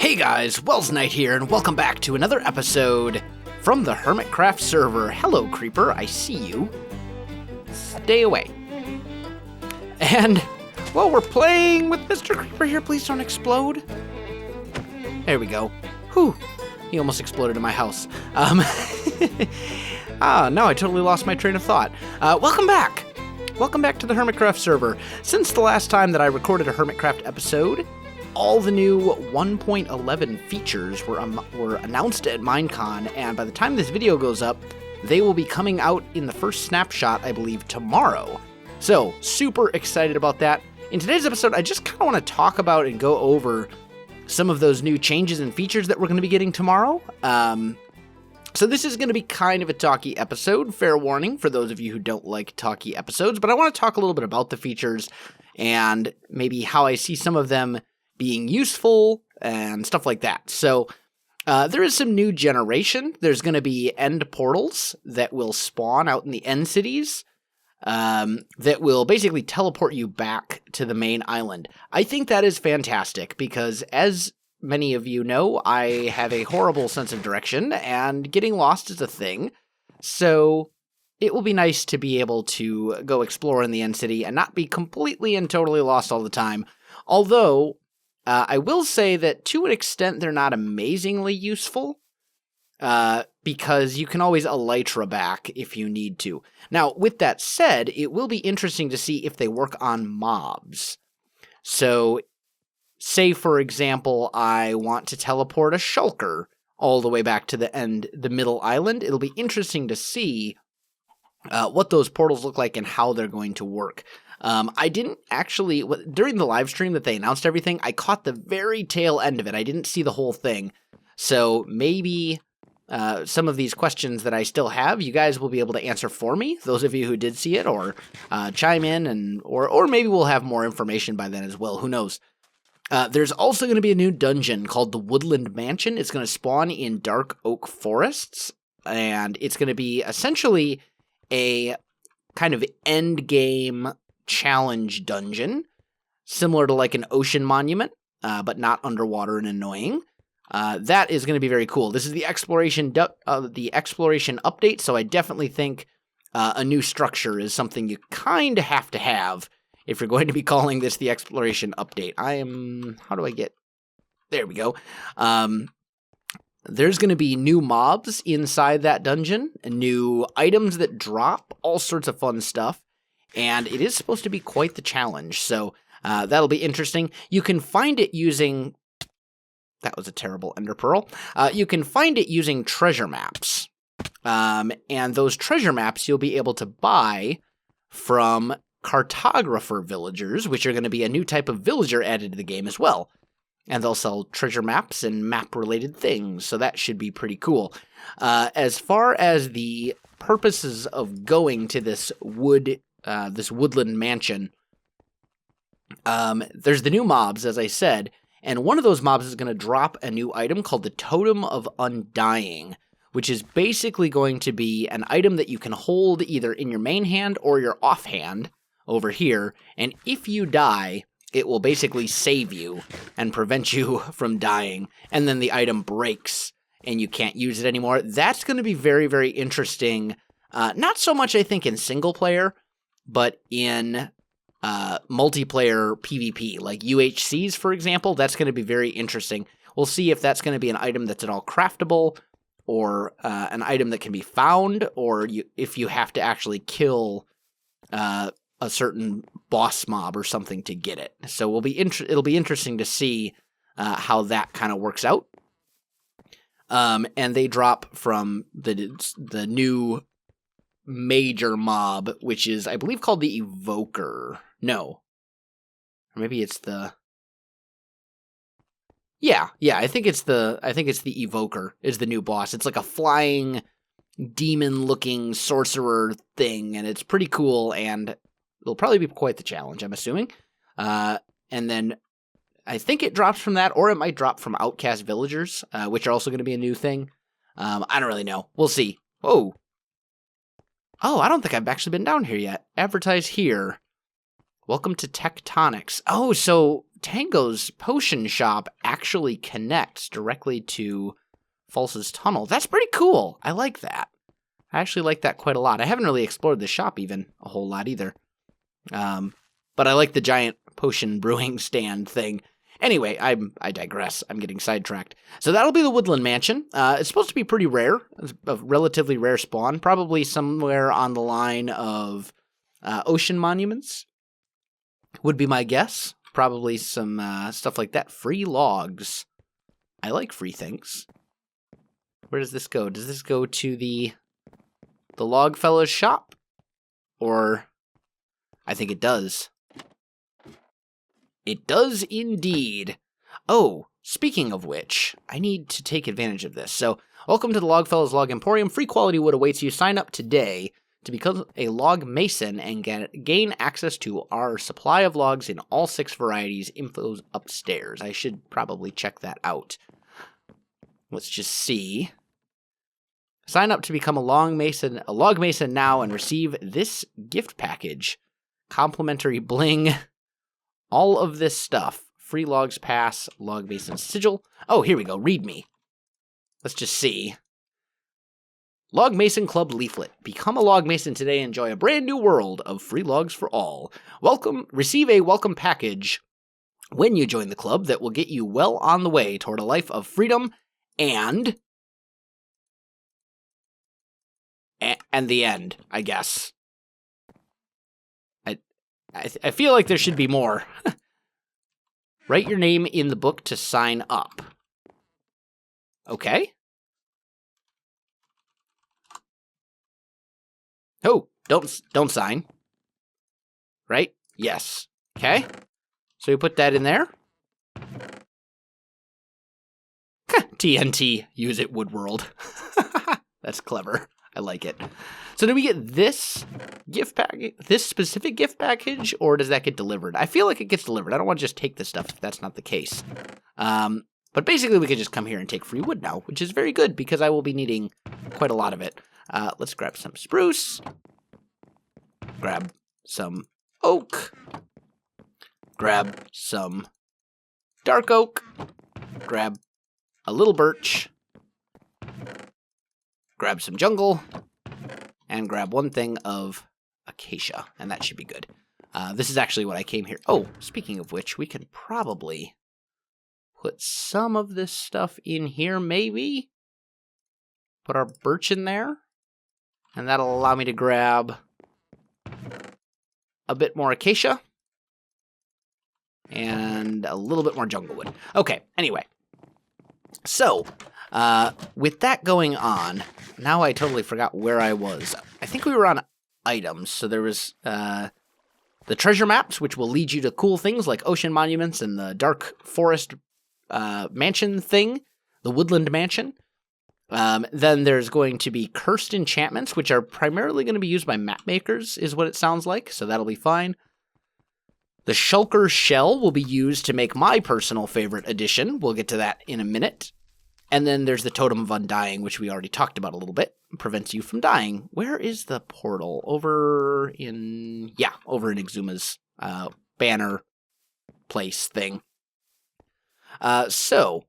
Hey guys, Welsknight here, and welcome back to another episode from the Hermitcraft server. Hello, Creeper, I see you. Stay away. And, well, we're playing with Mr. Creeper here. Please don't explode. There we go. Whew, he almost exploded in my house. No, I totally lost my train of thought. Welcome back. Welcome back to the Hermitcraft server. Since the last time that I recorded a Hermitcraft episode, all the new 1.11 features were announced at Minecon, and by the time this video goes up, they will be coming out in the first snapshot, I believe, tomorrow. So, super excited about that. In today's episode, I just kind of want to talk about and go over some of those new changes and features that we're going to be getting tomorrow. So this is going to be kind of a talky episode, fair warning for those of you who don't like talky episodes, but I want to talk a little bit about the features and maybe how I see some of them being useful and stuff like that. So there is some new generation. There's going to be end portals that will spawn out in the end cities that will basically teleport you back to the main island. I think that is fantastic because, as many of you know, I have a horrible sense of direction and getting lost is a thing. So it will be nice to be able to go explore in the end city and not be completely and totally lost all the time. Although I will say that to an extent they're not amazingly useful, because you can always elytra back if you need to. Now, with that said, it will be interesting to see if they work on mobs. So, say for example, I want to teleport a Shulker all the way back to the middle island. It'll be interesting to see what those portals look like and how they're going to work. I didn't actually, during the live stream that they announced everything, I caught the very tail end of it. I didn't see the whole thing. So maybe some of these questions that I still have, you guys will be able to answer for me, those of you who did see it, or chime in, or maybe we'll have more information by then as well. Who knows? There's also going to be a new dungeon called the Woodland Mansion. It's going to spawn in dark oak forests, and it's going to be essentially a kind of end game challenge dungeon, similar to like an ocean monument, but not underwater and annoying. That is going to be very cool. This is the exploration update, so I definitely think a new structure is something you kind of have if you're going to be calling this the exploration update. How do I get, there we go. There's going to be new mobs inside that dungeon, new items that drop, all sorts of fun stuff. And it is supposed to be quite the challenge, so that'll be interesting. You can find it using... That was a terrible ender pearl. You can find it using treasure maps. And those treasure maps you'll be able to buy from cartographer villagers, which are going to be a new type of villager added to the game as well. And they'll sell treasure maps and map-related things, so that should be pretty cool. As far as the purposes of going to this woodland mansion, there's the new mobs, as I said, and one of those mobs is going to drop a new item called the Totem of Undying, which is basically going to be an item that you can hold either in your main hand or your offhand over here, and if you die, it will basically save you and prevent you from dying, and then the item breaks and you can't use it anymore. That's going to be very, very interesting. Not so much, I think, in single player, but in multiplayer PvP, like UHCs, for example. That's going to be very interesting. We'll see if that's going to be an item that's at all craftable, or an item that can be found, or if you have to actually kill a certain boss mob or something to get it. So it'll be interesting to see how that kind of works out. And they drop from the new major mob, which is, I believe, called the Evoker. No. Or maybe it's the... Yeah, I think it's the Evoker is the new boss. It's like a flying, demon-looking sorcerer thing, and it's pretty cool, and it'll probably be quite the challenge, I'm assuming. And then I think it drops from that, or it might drop from outcast villagers, which are also going to be a new thing. I don't really know. We'll see. Oh, I don't think I've actually been down here yet. Advertise here. Welcome to Tectonics. Oh, so Tango's potion shop actually connects directly to False's tunnel. That's pretty cool. I like that. I actually like that quite a lot. I haven't really explored the shop even a whole lot either. But I like the giant potion brewing stand thing. Anyway, I digress. I'm getting sidetracked. So that'll be the Woodland Mansion. It's supposed to be pretty rare. It's a relatively rare spawn. Probably somewhere on the line of ocean monuments would be my guess. Probably some stuff like that. Free logs. I like free things. Where does this go? Does this go to the log fella's shop? Or I think it does. It does indeed. Oh, speaking of which, I need to take advantage of this. So, welcome to the Logfellas Log Emporium. Free quality wood awaits you. Sign up today to become a log mason and gain access to our supply of logs in all 6 varieties. Info's upstairs. I should probably check that out. Let's just see. Sign up to become a log mason now and receive this gift package. Complimentary bling. All of this stuff. Free logs pass, log mason sigil. Oh, here we go. Read me. Let's just see. Log Mason Club leaflet. Become a log mason today and enjoy a brand new world of free logs for all. Receive a welcome package when you join the club that will get you well on the way toward a life of freedom and the end, I guess. I feel like there should be more. Write your name in the book to sign up. Okay. Oh, don't sign. Right? Yes. Okay. So you put that in there. TNT, use it, Woodworld. That's clever. I like it. So do we get this gift package, this specific gift package, or does that get delivered? I feel like it gets delivered. I don't want to just take this stuff if that's not the case. But basically we can just come here and take free wood now, which is very good because I will be needing quite a lot of it. Let's grab some spruce. Grab some oak. Grab some dark oak. Grab a little birch. Grab some jungle, and grab one thing of acacia, and that should be good. This is actually what I came here. Oh, speaking of which, we can probably put some of this stuff in here, maybe? Put our birch in there, and that'll allow me to grab a bit more acacia, and a little bit more jungle wood. Okay, anyway. So, with that going on, now I totally forgot where I was. I think we were on items. So there was the treasure maps, which will lead you to cool things like ocean monuments and the dark forest mansion thing, the Woodland Mansion. Then there's going to be cursed enchantments, which are primarily going to be used by map makers, is what it sounds like. So that'll be fine. The Shulker shell will be used to make my personal favorite addition. We'll get to that in a minute. And then there's the Totem of Undying, which we already talked about a little bit. Prevents you from dying. Where is the portal? Over in Exuma's banner place thing. So,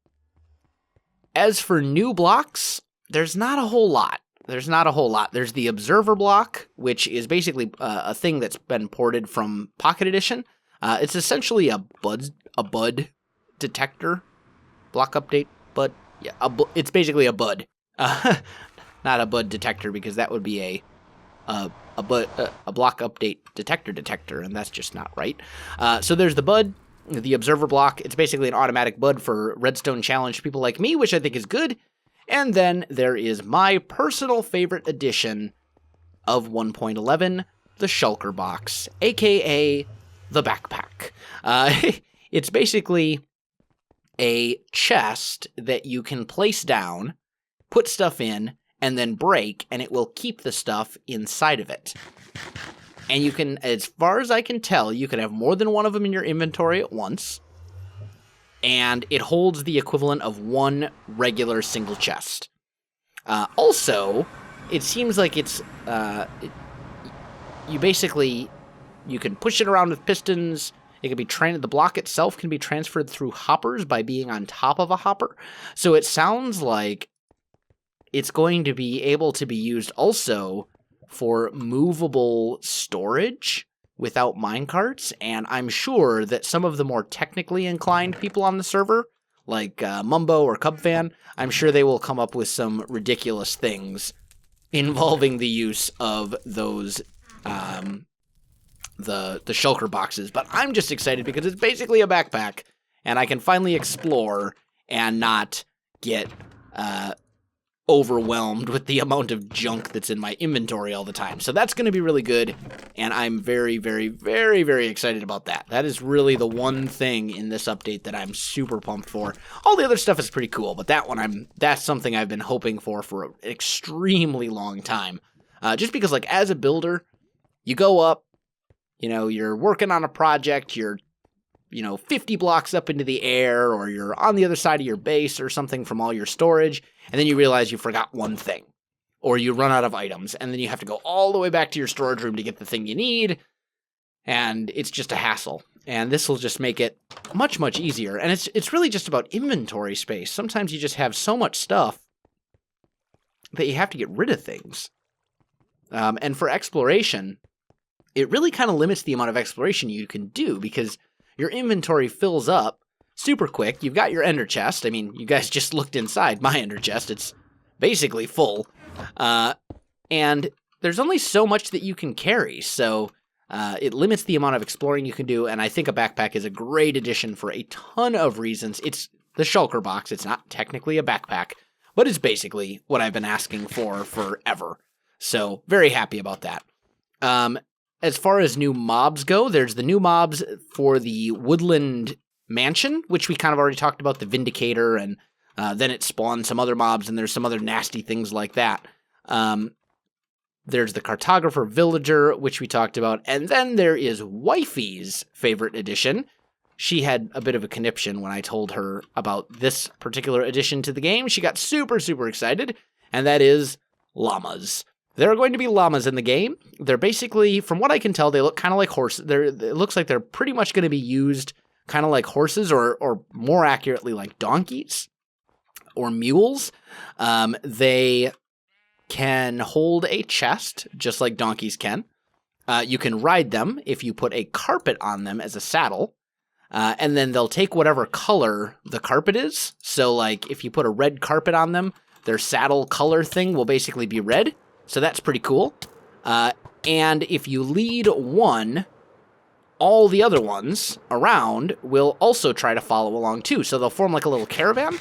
as for new blocks, there's not a whole lot. There's the Observer block, which is basically a thing that's been ported from Pocket Edition. It's essentially a bud detector. Block update bud. Yeah, it's basically a bud. Not a bud detector, because that would be a block update detector, and that's just not right. So there's the bud, the Observer block. It's basically an automatic bud for redstone challenge people like me, which I think is good. And then there is my personal favorite edition of 1.11, the Shulker box, aka the backpack. It's basically a chest that you can place down, put stuff in, and then break, and it will keep the stuff inside of it. And you can, as far as I can tell, you can have more than one of them in your inventory at once, and it holds the equivalent of one regular single chest. Also, it seems like it's, you can push it around with pistons, It can be the block itself can be transferred through hoppers by being on top of a hopper. So it sounds like it's going to be able to be used also for movable storage without minecarts, and I'm sure that some of the more technically inclined people on the server, like Mumbo or Cubfan, I'm sure they will come up with some ridiculous things involving the use of those, the shulker boxes. But I'm just excited because it's basically a backpack, and I can finally explore and not get overwhelmed with the amount of junk that's in my inventory all the time. So that's going to be really good, and I'm very, very, very, very excited about that. That is really the one thing in this update that I'm super pumped for. All the other stuff is pretty cool, but that's something I've been hoping for an extremely long time. Just because, like, as a builder, you go up, you're working on a project, you're 50 blocks up into the air, or you're on the other side of your base or something from all your storage, and then you realize you forgot one thing, or you run out of items, and then you have to go all the way back to your storage room to get the thing you need, and it's just a hassle. And this will just make it much, much easier. And it's really just about inventory space. Sometimes you just have so much stuff that you have to get rid of things. And for exploration, it really kind of limits the amount of exploration you can do, because your inventory fills up super quick. You've got your ender chest. I mean, you guys just looked inside my ender chest. It's basically full. And there's only so much that you can carry, so it limits the amount of exploring you can do, and I think a backpack is a great addition for a ton of reasons. It's the shulker box. It's not technically a backpack, but it's basically what I've been asking for forever. So very happy about that. As far as new mobs go, there's the new mobs for the Woodland mansion, which we kind of already talked about, the Vindicator, and then it spawns some other mobs, and there's some other nasty things like that. There's the Cartographer Villager, which we talked about, and then there is Wifey's favorite edition. She had a bit of a conniption when I told her about this particular addition to the game. She got super, super excited, and that is llamas. There are going to be llamas in the game. They're basically, from what I can tell, they look kind of like horses. It looks like they're pretty much going to be used kind of like horses, or more accurately like donkeys or mules. They can hold a chest just like donkeys can. You can ride them if you put a carpet on them as a saddle. And then they'll take whatever color the carpet is. So like if you put a red carpet on them, their saddle color thing will basically be red. So that's pretty cool. And if you lead one, all the other ones around will also try to follow along too. So they'll form like a little caravan,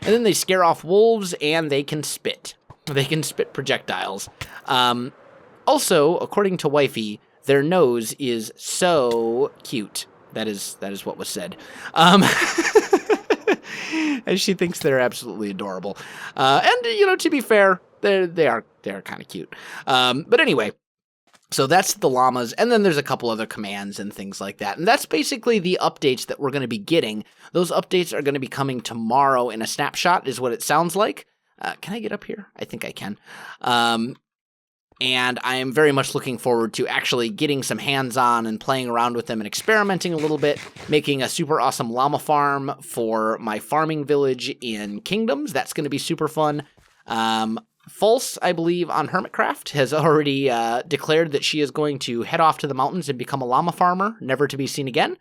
and then they scare off wolves, and they can spit. They can spit projectiles. Also, according to Wifey, their nose is so cute. That is what was said. And she thinks they're absolutely adorable. And to be fair, they are kind of cute. But anyway, so that's the llamas, and then there's a couple other commands and things like that. And that's basically the updates that we're going to be getting. Those updates are going to be coming tomorrow in a snapshot, is what it sounds like. Can I get up here? I think I can. And I am very much looking forward to actually getting some hands-on and playing around with them and experimenting a little bit, making a super awesome llama farm for my farming village in Kingdoms. That's going to be super fun. False, I believe, on Hermitcraft has already declared that she is going to head off to the mountains and become a llama farmer, never to be seen again.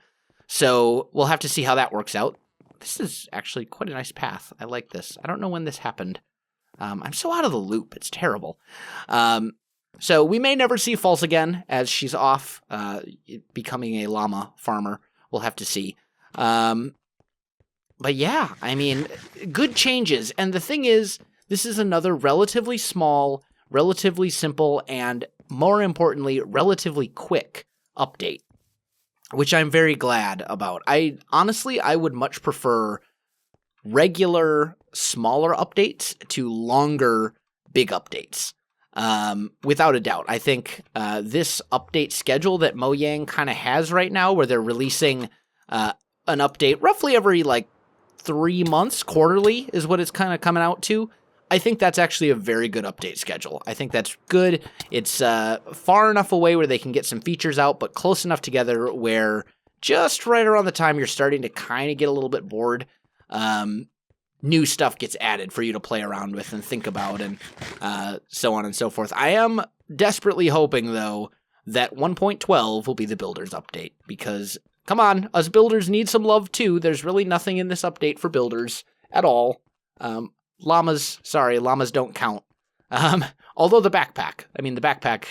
So we'll have to see how that works out. This is actually quite a nice path. I like this. I don't know when this happened. I'm so out of the loop. It's terrible. So we may never see False again, as she's off becoming a llama farmer. We'll have to see. But yeah, I mean, good changes. And the thing is, this is another relatively small, relatively simple, and more importantly, relatively quick update, which I'm very glad about. Honestly, I would much prefer regular, smaller updates to longer, big updates. Without a doubt. I think this update schedule that Mojang kind of has right now, where they're releasing an update roughly every 3 months, quarterly is what it's kind of coming out to. I think that's actually a very good update schedule. I think that's good. It's far enough away where they can get some features out, but close enough together where just right around the time you're starting to kind of get a little bit bored, new stuff gets added for you to play around with and think about, and so on and so forth. I am desperately hoping, though, that 1.12 will be the builders update, because, come on, us builders need some love too. There's really nothing in this update for builders at all. Llamas don't count. Although the backpack,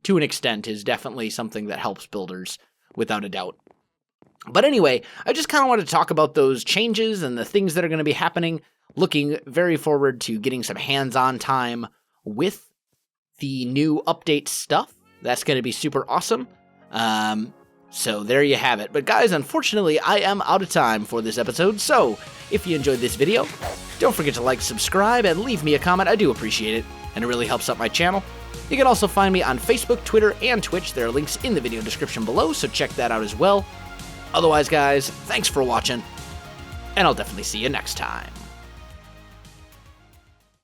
to an extent, is definitely something that helps builders, without a doubt. But anyway, I just kind of wanted to talk about those changes and the things that are going to be happening. Looking very forward to getting some hands-on time with the new update stuff. That's going to be super awesome. So there you have it. But guys, unfortunately, I am out of time for this episode. So if you enjoyed this video, don't forget to like, subscribe, and leave me a comment. I do appreciate it, and it really helps out my channel. You can also find me on Facebook, Twitter, and Twitch. There are links in the video description below, so check that out as well. Otherwise, guys, thanks for watching, and I'll definitely see you next time.